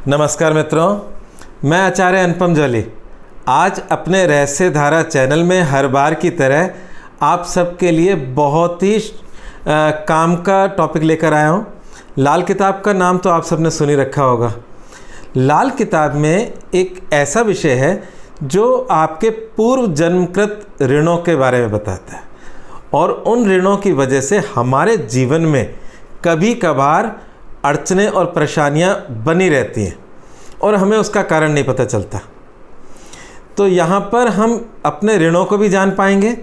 नमस्कार मित्रों, मैं आचार्य अनुपम जौली आज अपने रहस्य धारा चैनल में हर बार की तरह आप सबके लिए बहुत ही काम का टॉपिक लेकर आया हूँ। लाल किताब का नाम तो आप सबने सुन ही रखा होगा। लाल किताब में एक ऐसा विषय है जो आपके पूर्व जन्मकृत ऋणों के बारे में बताता है और उन ऋणों की वजह से हमारे जीवन में कभी कभार अड़चनें और परेशानियां बनी रहती हैं और हमें उसका कारण नहीं पता चलता। तो यहाँ पर हम अपने ऋणों को भी जान पाएंगे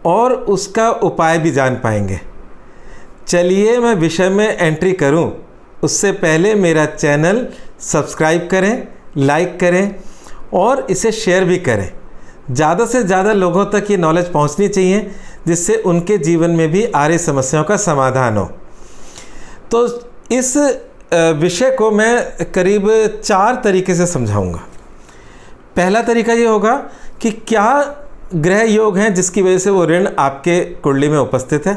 और उसका उपाय भी जान पाएंगे। चलिए मैं विषय में एंट्री करूँ उससे पहले मेरा चैनल सब्सक्राइब करें, लाइक करें और इसे शेयर भी करें। ज़्यादा से ज़्यादा लोगों तक ये नॉलेज पहुँचनी चाहिए जिससे उनके जीवन में भी आ रही समस्याओं का समाधान हो। तो इस विषय को मैं करीब 4 तरीके से समझाऊंगा। पहला तरीका ये होगा कि क्या ग्रह योग हैं जिसकी वजह से वो ऋण आपके कुंडली में उपस्थित है।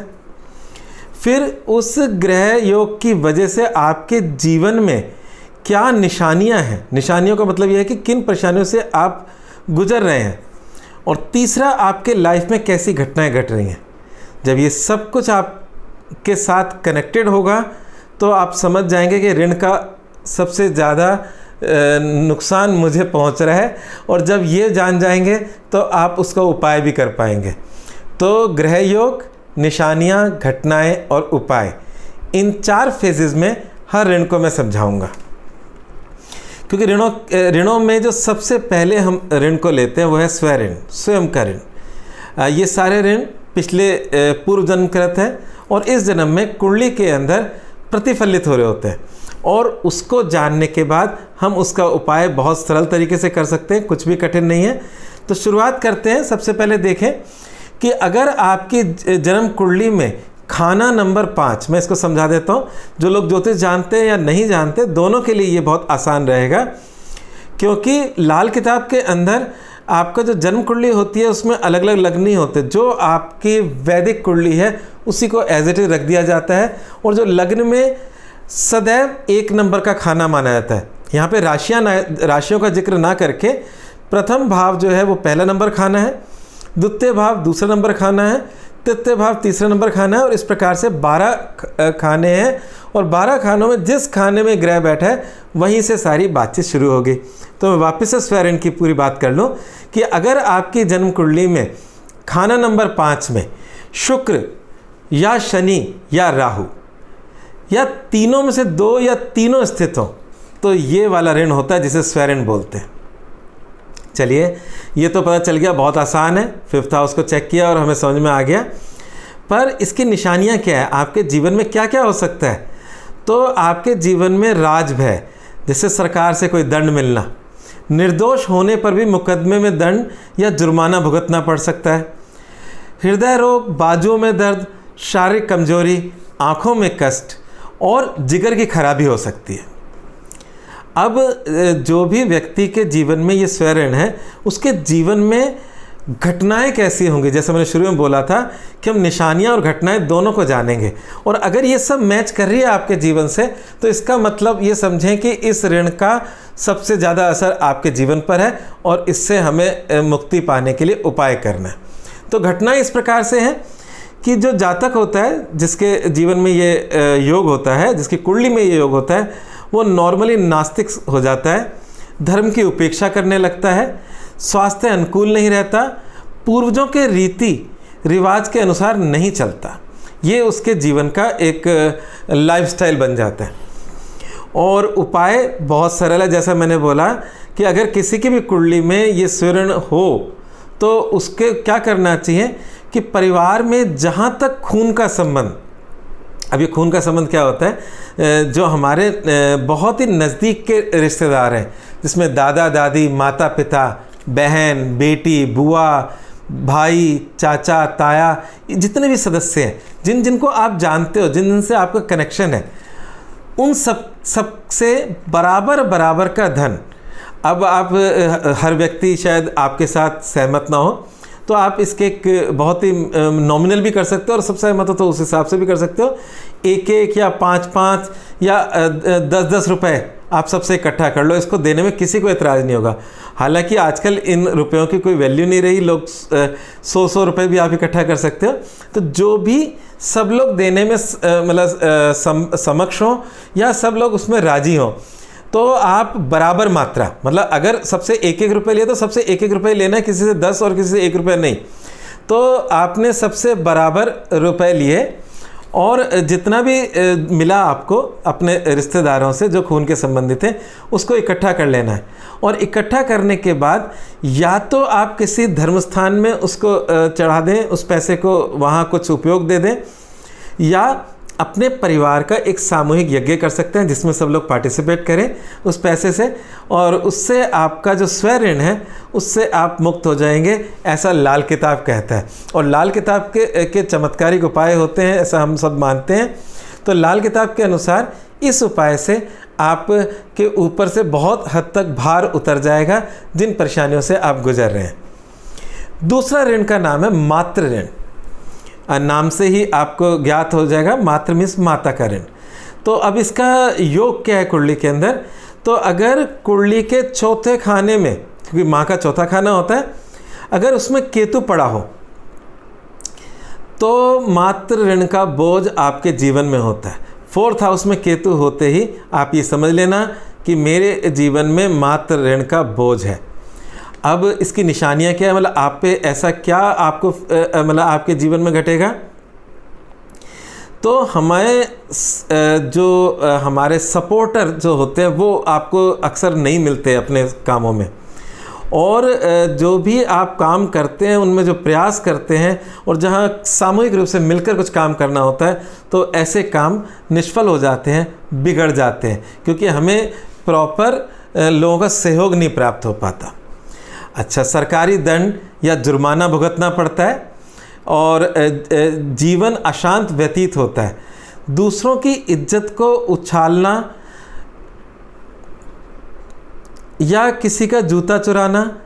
फिर उस ग्रह योग की वजह से आपके जीवन में क्या निशानियां हैं। निशानियों का मतलब ये है कि किन परेशानियों से आप गुजर रहे हैं। और तीसरा, आपके लाइफ में कैसी घटनाएं घट रही हैं। जब ये सब कुछ आपके साथ कनेक्टेड होगा तो आप समझ जाएंगे कि ऋण का सबसे ज़्यादा नुकसान मुझे पहुंच रहा है, और जब ये जान जाएंगे तो आप उसका उपाय भी कर पाएंगे। तो ग्रह योग, निशानियां, घटनाएं और उपाय, इन 4 फेजेस में हर ऋण को मैं समझाऊंगा। क्योंकि ऋणों में जो सबसे पहले हम ऋण को लेते हैं वो है स्वय ऋण, स्वयं का ऋण। ये सारे ऋण पिछले पूर्व जन्मकृत हैं और इस जन्म में कुंडली के अंदर प्रतिफलित हो रहे होते हैं। और उसको जानने के बाद हम उसका उपाय बहुत सरल तरीके से कर सकते हैं, कुछ भी कठिन नहीं है। तो शुरुआत करते हैं। सबसे पहले देखें कि अगर आपकी जन्म कुंडली में खाना नंबर 5, मैं इसको समझा देता हूँ। जो लोग ज्योतिष जानते हैं या नहीं जानते, दोनों के लिए ये बहुत आसान रहेगा। क्योंकि लाल किताब के अंदर आपका जो जन्म कुंडली होती है उसमें अलग अलग लग्न नहीं होते। जो आपकी वैदिक कुंडली है उसी को एज इट इज रख दिया जाता है। और जो लग्न में सदैव 1 नंबर का खाना माना जाता है। यहाँ पे राशियों का जिक्र ना करके प्रथम भाव जो है वो पहला नंबर खाना है, द्वितीय भाव दूसरा नंबर खाना है, तृतीय भाव तीसरा नंबर खाना है, और इस प्रकार से 12 खाने हैं। और 12 खानों में जिस खाने में ग्रह बैठा है वहीं से सारी बातचीत शुरू होगी। तो मैं वापस से स्वय ऋण की पूरी बात कर लूँ कि अगर आपकी जन्म कुंडली में खाना नंबर 5 में शुक्र या शनि या राहु या तीनों में से 2 या तीनों स्थित हो तो ये वाला ऋण होता है जिसे स्वय ऋण बोलते हैं। चलिए, ये तो पता चल गया, बहुत आसान है। 5th हाउस को चेक किया और हमें समझ में आ गया। पर इसकी निशानियां क्या है, आपके जीवन में क्या क्या हो सकता है। तो आपके जीवन में राजभय, जैसे सरकार से कोई दंड मिलना, निर्दोष होने पर भी मुकदमे में दंड या जुर्माना भुगतना पड़ सकता है। हृदय रोग, बाजुओं में दर्द, शारीरिक कमजोरी, आँखों में कष्ट और जिगर की खराबी हो सकती है। अब जो भी व्यक्ति के जीवन में ये स्वय ऋण है उसके जीवन में घटनाएं कैसी होंगी। जैसे मैंने शुरू में बोला था कि हम निशानियां और घटनाएं दोनों को जानेंगे, और अगर ये सब मैच कर रही है आपके जीवन से तो इसका मतलब ये समझें कि इस ऋण का सबसे ज़्यादा असर आपके जीवन पर है और इससे हमें मुक्ति पाने के लिए उपाय करना है। तो घटनाएं इस प्रकार से हैं कि जो जातक होता है, जिसके जीवन में ये योग होता है, जिसकी कुंडली में ये योग होता है, वो नॉर्मली नास्तिक हो जाता है, धर्म की उपेक्षा करने लगता है, स्वास्थ्य अनुकूल नहीं रहता, पूर्वजों के रीति रिवाज के अनुसार नहीं चलता। ये उसके जीवन का एक लाइफस्टाइल बन जाता है। और उपाय बहुत सरल है। जैसा मैंने बोला कि अगर किसी की भी कुंडली में ये स्वय ऋण हो तो उसके क्या करना चाहिए कि परिवार में जहाँ तक खून का संबंध, अब ये खून का संबंध क्या होता है, जो हमारे बहुत ही नज़दीक के रिश्तेदार हैं, जिसमें दादा दादी, माता पिता, बहन, बेटी, बुआ, भाई, चाचा, ताया, जितने भी सदस्य हैं, जिनको आप जानते हो, जिनसे आपका कनेक्शन है, उन सब से बराबर का धन। अब आप हर व्यक्ति शायद आपके साथ सहमत ना हो, तो आप इसके एक बहुत ही नॉमिनल भी कर सकते हो और सबसे सहमत हो तो उस हिसाब से भी कर सकते हो। 1-1 या 5-5 या 10-10 रुपए आप सबसे इकट्ठा कर लो, इसको देने में किसी को एतराज़ नहीं होगा। हालांकि आजकल इन रुपयों की कोई वैल्यू नहीं रही, लोग 100 रुपये भी आप इकट्ठा कर सकते हो। तो जो भी सब लोग देने में मतलब समक्ष हों या सब लोग उसमें राज़ी हों, तो आप बराबर मात्रा, मतलब अगर सबसे 1-1 रुपये लिए तो सबसे 1-1 रुपये लेना है, किसी से 10 और किसी से 1 रुपये नहीं। तो आपने सबसे बराबर रुपए लिए और जितना भी मिला आपको अपने रिश्तेदारों से जो खून के संबंधित हैं, उसको इकट्ठा कर लेना है। और इकट्ठा करने के बाद या तो आप किसी धर्म स्थान में उसको चढ़ा दें, उस पैसे को वहाँ कुछ उपयोग दे दें, या अपने परिवार का एक सामूहिक यज्ञ कर सकते हैं जिसमें सब लोग पार्टिसिपेट करें उस पैसे से, और उससे आपका जो स्वय ऋण है उससे आप मुक्त हो जाएंगे, ऐसा लाल किताब कहता है। और लाल किताब के चमत्कारिक उपाय होते हैं, ऐसा हम सब मानते हैं। तो लाल किताब के अनुसार इस उपाय से आप के ऊपर से बहुत हद तक भार उतर जाएगा जिन परेशानियों से आप गुजर रहे हैं। दूसरा ऋण का नाम है मातृ ऋण। नाम से ही आपको ज्ञात हो जाएगा, मातृ मीन्स माता का ऋण। तो अब इसका योग क्या है कुंडली के अंदर? तो अगर कुंडली के चौथे खाने में, क्योंकि माँ का चौथा खाना होता है, अगर उसमें केतु पड़ा हो तो मातृ ऋण का बोझ आपके जीवन में होता है। 4th हाउस में केतु होते ही आप ये समझ लेना कि मेरे जीवन में मातृ ऋण का बोझ है। अब इसकी निशानियां क्या है, मतलब आप पे ऐसा क्या आपको मतलब आपके जीवन में घटेगा? तो हमारे सपोर्टर जो होते हैं वो आपको अक्सर नहीं मिलते अपने कामों में, और जो भी आप काम करते हैं उनमें जो प्रयास करते हैं और जहां सामूहिक रूप से मिलकर कुछ काम करना होता है तो ऐसे काम निष्फल हो जाते हैं, बिगड़ जाते हैं, क्योंकि हमें प्रॉपर लोगों का सहयोग नहीं प्राप्त हो पाता। अच्छा, सरकारी दंड या जुर्माना भुगतना पड़ता है और जीवन अशांत व्यतीत होता है। दूसरों की इज्जत को उछालना या किसी का जूता चुराना,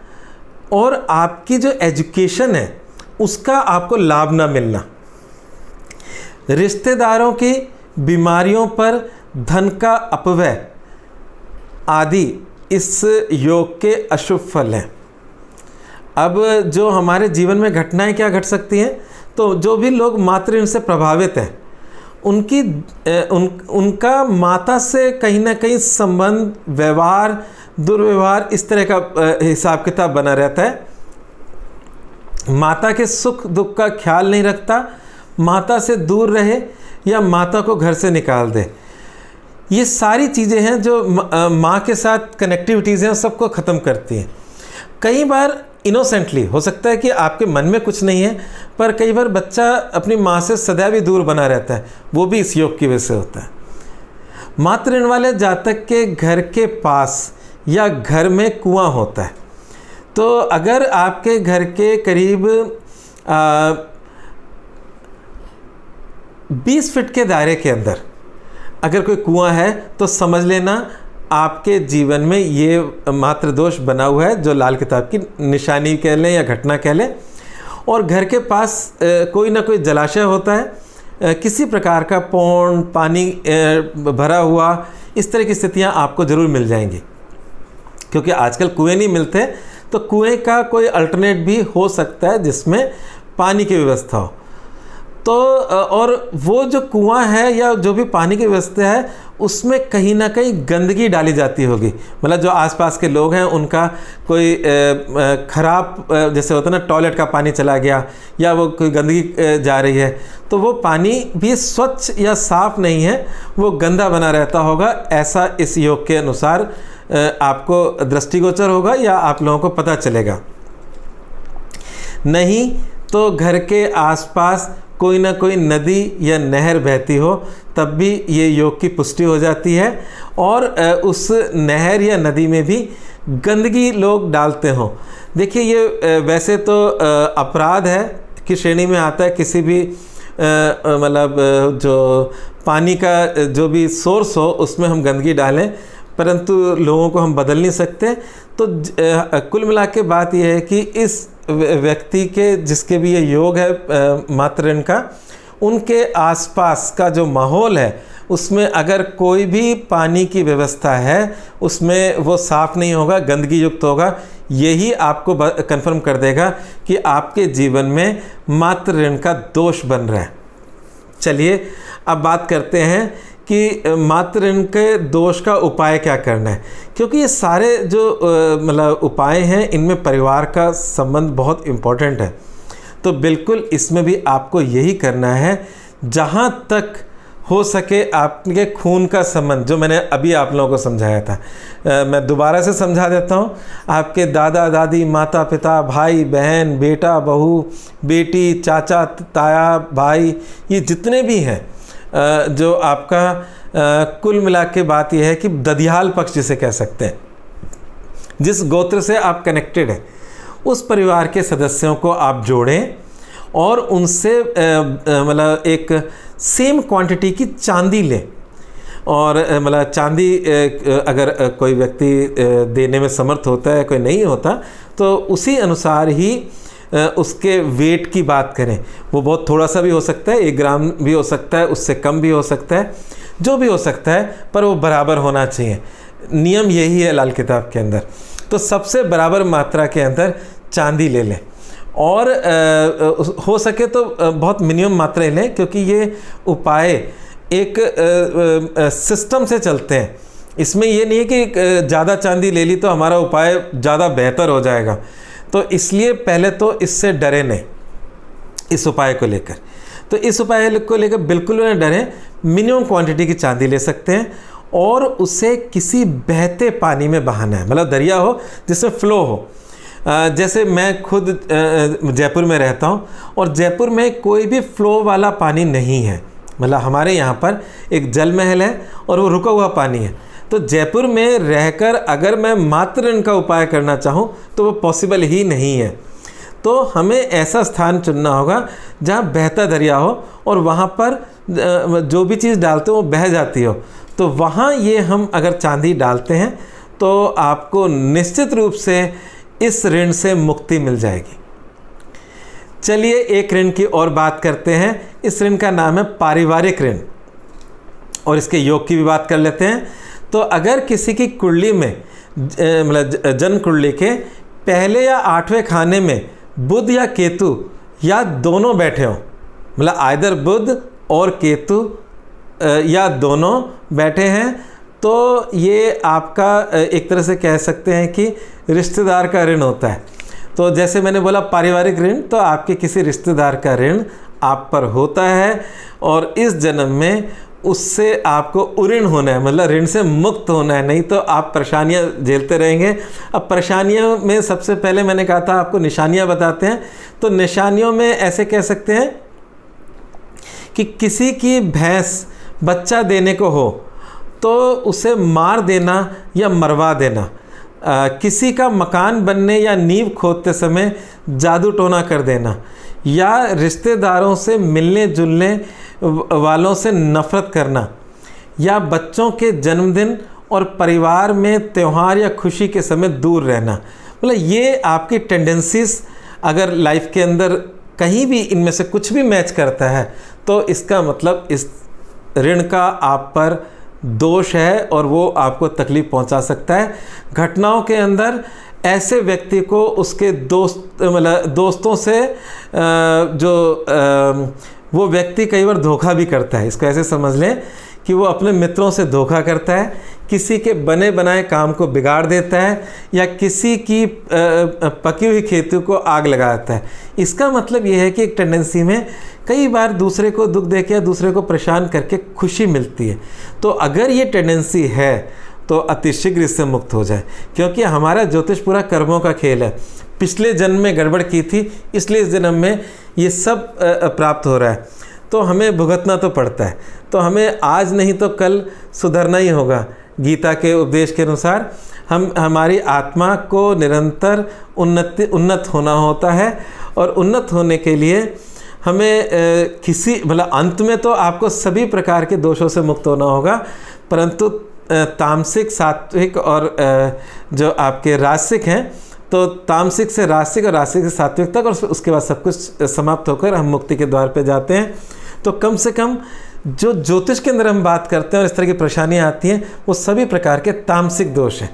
और आपकी जो एजुकेशन है उसका आपको लाभ ना मिलना, रिश्तेदारों की बीमारियों पर धन का अपव्यय आदि इस योग के अशुभ फल हैं। अब जो हमारे जीवन में घटनाएं क्या घट सकती हैं, तो जो भी लोग मातृ ऋण से प्रभावित हैं उनका माता से कहीं ना कहीं संबंध, व्यवहार, दुर्व्यवहार, इस तरह का हिसाब किताब बना रहता है। माता के सुख दुख का ख्याल नहीं रखता, माता से दूर रहे या माता को घर से निकाल दे। ये सारी चीज़ें हैं जो माँ के साथ कनेक्टिविटीज़ हैं, सबको ख़त्म करती हैं। कई बार इनोसेंटली हो सकता है कि आपके मन में कुछ नहीं है, पर कई बार बच्चा अपनी माँ से सदैव ही दूर बना रहता है, वो भी इस योग की वजह से होता है। मातृ ऋण वाले जातक के घर के पास या घर में कुआं होता है, तो अगर आपके घर के करीब 20 फीट के दायरे के अंदर अगर कोई कुआं है तो समझ लेना आपके जीवन में ये मातृ दोष बना हुआ है, जो लाल किताब की निशानी कह लें या घटना कह लें। और घर के पास कोई ना कोई जलाशय होता है, किसी प्रकार का पौंड, पानी भरा हुआ, इस तरह की स्थितियां आपको ज़रूर मिल जाएंगी। क्योंकि आजकल कुएं नहीं मिलते, तो कुएं का कोई अल्टरनेट भी हो सकता है जिसमें पानी की व्यवस्था हो। तो और वो जो कुआं है या जो भी पानी की व्यवस्था है उसमें कहीं ना कहीं गंदगी डाली जाती होगी, मतलब जो आसपास के लोग हैं उनका कोई ख़राब, जैसे होता है ना, टॉयलेट का पानी चला गया या वो कोई गंदगी जा रही है, तो वो पानी भी स्वच्छ या साफ़ नहीं है, वो गंदा बना रहता होगा। ऐसा इस योग के अनुसार आपको दृष्टिगोचर होगा या आप लोगों को पता चलेगा। नहीं तो घर के आसपास कोई ना कोई नदी या नहर बहती हो, तब भी ये योग की पुष्टि हो जाती है। और उस नहर या नदी में भी गंदगी लोग डालते हों, देखिए ये वैसे तो अपराध है की श्रेणी में आता है। किसी भी मतलब जो पानी का जो भी सोर्स हो उसमें हम गंदगी डालें, परंतु लोगों को हम बदल नहीं सकते। तो कुल मिला के बात यह है कि इस व्यक्ति के जिसके भी ये योग है मातृ ऋण का, उनके आसपास का जो माहौल है उसमें अगर कोई भी पानी की व्यवस्था है उसमें वो साफ़ नहीं होगा, गंदगी युक्त होगा, यही आपको कंफर्म कर देगा कि आपके जीवन में मातृ ऋण का दोष बन रहा है। चलिए अब बात करते हैं कि मातृ ऋण के दोष का उपाय क्या करना है, क्योंकि ये सारे जो मतलब उपाय हैं इनमें परिवार का संबंध बहुत इम्पोर्टेंट है। तो बिल्कुल इसमें भी आपको यही करना है, जहाँ तक हो सके आपके खून का संबंध, जो मैंने अभी आप लोगों को समझाया था, मैं दोबारा से समझा देता हूँ। आपके दादा दादी, माता पिता, भाई बहन, बेटा बहू, बेटी, चाचा ताया, भाई, ये जितने भी हैं, जो आपका कुल मिला के बात यह है कि ददियाल पक्ष जिसे कह सकते हैं, जिस गोत्र से आप कनेक्टेड हैं, उस परिवार के सदस्यों को आप जोड़ें और उनसे मतलब एक सेम क्वांटिटी की चांदी लें। और मतलब चांदी अगर कोई व्यक्ति देने में समर्थ होता है, कोई नहीं होता, तो उसी अनुसार ही उसके वेट की बात करें। वो बहुत थोड़ा सा भी हो सकता है, 1 ग्राम भी हो सकता है, उससे कम भी हो सकता है, जो भी हो सकता है, पर वो बराबर होना चाहिए। नियम यही है लाल किताब के अंदर। तो सबसे बराबर मात्रा के अंदर चांदी ले लें और हो सके तो बहुत मिनिमम मात्रा लें, क्योंकि ये उपाय एक सिस्टम से चलते हैं। इसमें ये नहीं है कि ज़्यादा चांदी ले ली तो हमारा उपाय ज़्यादा बेहतर हो जाएगा। तो इसलिए पहले तो इससे डरे नहीं, इस उपाय को लेकर। तो इस उपाय को लेकर बिल्कुल न डरें। मिनिमम क्वांटिटी की चांदी ले सकते हैं और उसे किसी बहते पानी में बहाना है, मतलब दरिया हो जिसमें फ़्लो हो। जैसे मैं खुद जयपुर में रहता हूँ और जयपुर में कोई भी फ़्लो वाला पानी नहीं है। मतलब हमारे यहाँ पर एक जल महल है और वो रुका हुआ पानी है। तो जयपुर में रहकर अगर मैं मातृ ऋण का उपाय करना चाहूँ तो वो पॉसिबल ही नहीं है। तो हमें ऐसा स्थान चुनना होगा जहाँ बहता दरिया हो और वहाँ पर जो भी चीज़ डालते हो वो बह जाती हो। तो वहाँ ये हम अगर चांदी डालते हैं तो आपको निश्चित रूप से इस ऋण से मुक्ति मिल जाएगी। चलिए एक ऋण की और बात करते हैं। इस ऋण का नाम है पारिवारिक ऋण और इसके योग की भी बात कर लेते हैं। तो अगर किसी की कुंडली में मतलब जन्म कुंडली के पहले या 8वें खाने में बुध या केतु या दोनों बैठे हों, मतलब आइदर बुध और केतु या दोनों बैठे हैं, तो ये आपका एक तरह से कह सकते हैं कि रिश्तेदार का ऋण होता है। तो जैसे मैंने बोला पारिवारिक ऋण, तो आपके किसी रिश्तेदार का ऋण आप पर होता है और इस जन्म में उससे आपको उऋण होना है, मतलब ऋण से मुक्त होना है, नहीं तो आप परेशानियां झेलते रहेंगे। अब परेशानियों में सबसे पहले मैंने कहा था आपको निशानियां बताते हैं। तो निशानियों में ऐसे कह सकते हैं कि किसी की भैंस बच्चा देने को हो तो उसे मार देना या मरवा देना, किसी का मकान बनने या नींव खोदते समय जादू टोना कर देना, या रिश्तेदारों से मिलने जुलने वालों से नफ़रत करना, या बच्चों के जन्मदिन और परिवार में त्यौहार या खुशी के समय दूर रहना। मतलब ये आपकी टेंडेंसीज अगर लाइफ के अंदर कहीं भी इनमें से कुछ भी मैच करता है तो इसका मतलब इस ऋण का आप पर दोष है और वो आपको तकलीफ़ पहुंचा सकता है। घटनाओं के अंदर ऐसे व्यक्ति को उसके दोस्तों से वो व्यक्ति कई बार धोखा भी करता है। इसको ऐसे समझ लें कि वो अपने मित्रों से धोखा करता है, किसी के बने बनाए काम को बिगाड़ देता है या किसी की पकी हुई खेती को आग लगाता है। इसका मतलब ये है कि एक टेंडेंसी में कई बार दूसरे को दुख देके या दूसरे को परेशान करके खुशी मिलती है। तो अगर ये टेंडेंसी है तो अतिशीघ्र इससे मुक्त हो जाए, क्योंकि हमारा ज्योतिष पूरा कर्मों का खेल है। पिछले जन्म में गड़बड़ की थी इसलिए इस जन्म में ये सब प्राप्त हो रहा है, तो हमें भुगतना तो पड़ता है। तो हमें आज नहीं तो कल सुधरना ही होगा। गीता के उपदेश के अनुसार हमारी आत्मा को निरंतर उन्नत होना होता है और उन्नत होने के लिए हमें किसी मतलब अंत में तो आपको सभी प्रकार के दोषों से मुक्त होना होगा, परंतु तामसिक, सात्विक और जो आपके राजसिक हैं, तो तामसिक से राजसिक और राजसिक से सात्विक तक, और उसके बाद सब कुछ समाप्त होकर हम मुक्ति के द्वार पे जाते हैं। तो कम से कम जो ज्योतिष के अंदर हम बात करते हैं और इस तरह की परेशानियाँ आती हैं, वो सभी प्रकार के तामसिक दोष हैं।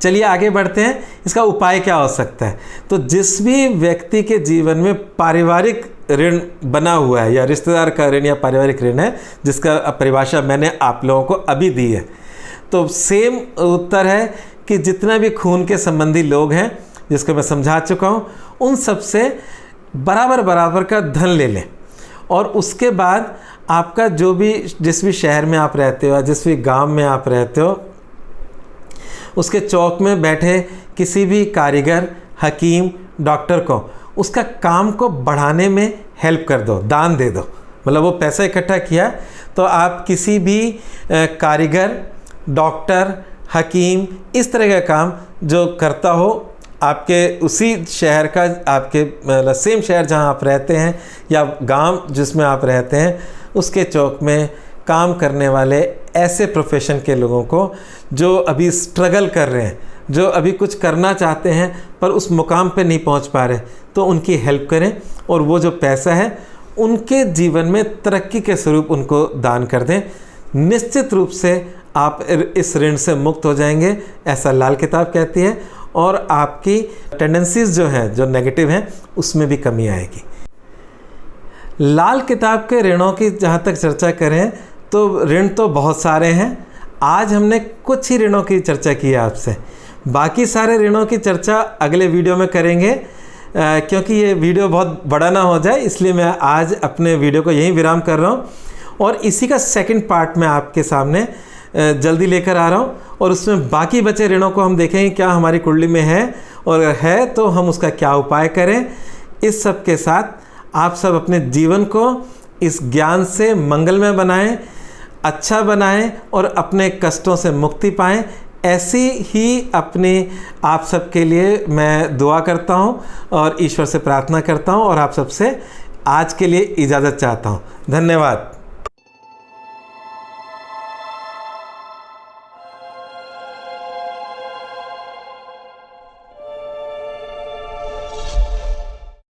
चलिए आगे बढ़ते हैं, इसका उपाय क्या हो सकता है। तो जिस भी व्यक्ति के जीवन में पारिवारिक ऋण बना हुआ है या रिश्तेदार का ऋण या पारिवारिक ऋण है, जिसका परिभाषा मैंने आप लोगों को अभी दी है, तो सेम उत्तर है कि जितना भी खून के संबंधी लोग हैं, जिसको मैं समझा चुका हूँ, उन सब से बराबर बराबर का धन ले लें। और उसके बाद आपका जो भी जिस भी शहर में आप रहते हो, जिस भी गांव में आप रहते हो, उसके चौक में बैठे किसी भी कारीगर, हकीम, डॉक्टर को उसका काम को बढ़ाने में हेल्प कर दो, दान दे दो। मतलब वो पैसा इकट्ठा किया तो आप किसी भी कारीगर, डॉक्टर, हकीम, इस तरह का काम जो करता हो आपके उसी शहर का, आपके मतलब सेम शहर जहां आप रहते हैं या गांव जिसमें आप रहते हैं, उसके चौक में काम करने वाले ऐसे प्रोफेशन के लोगों को जो अभी स्ट्रगल कर रहे हैं, जो अभी कुछ करना चाहते हैं पर उस मुकाम पे नहीं पहुंच पा रहे, तो उनकी हेल्प करें और वो जो पैसा है उनके जीवन में तरक्की के स्वरूप उनको दान कर दें। निश्चित रूप से आप इस ऋण से मुक्त हो जाएंगे, ऐसा लाल किताब कहती है, और आपकी टेंडेंसीज जो हैं, जो नेगेटिव हैं, उसमें भी कमी आएगी। लाल किताब के ऋणों की जहाँ तक चर्चा करें तो ऋण तो बहुत सारे हैं। आज हमने कुछ ही ऋणों की चर्चा की है आपसे, बाकी सारे ऋणों की चर्चा अगले वीडियो में करेंगे। क्योंकि ये वीडियो बहुत बड़ा ना हो जाए, इसलिए मैं आज अपने वीडियो को यहीं विराम कर रहा हूँ और इसी का सेकंड पार्ट मैं आपके सामने जल्दी लेकर आ रहा हूँ, और उसमें बाकी बचे ऋणों को हम देखेंगे क्या हमारी कुंडली में है, और है तो हम उसका क्या उपाय करें। इस सब के साथ आप सब अपने जीवन को इस ज्ञान से मंगलमय बनाएं, अच्छा बनाएं और अपने कष्टों से मुक्ति पाएं। ऐसी ही अपनी आप सबके लिए मैं दुआ करता हूँ और ईश्वर से प्रार्थना करता हूँ, और आप सबसे आज के लिए इजाज़त चाहता हूँ। धन्यवाद।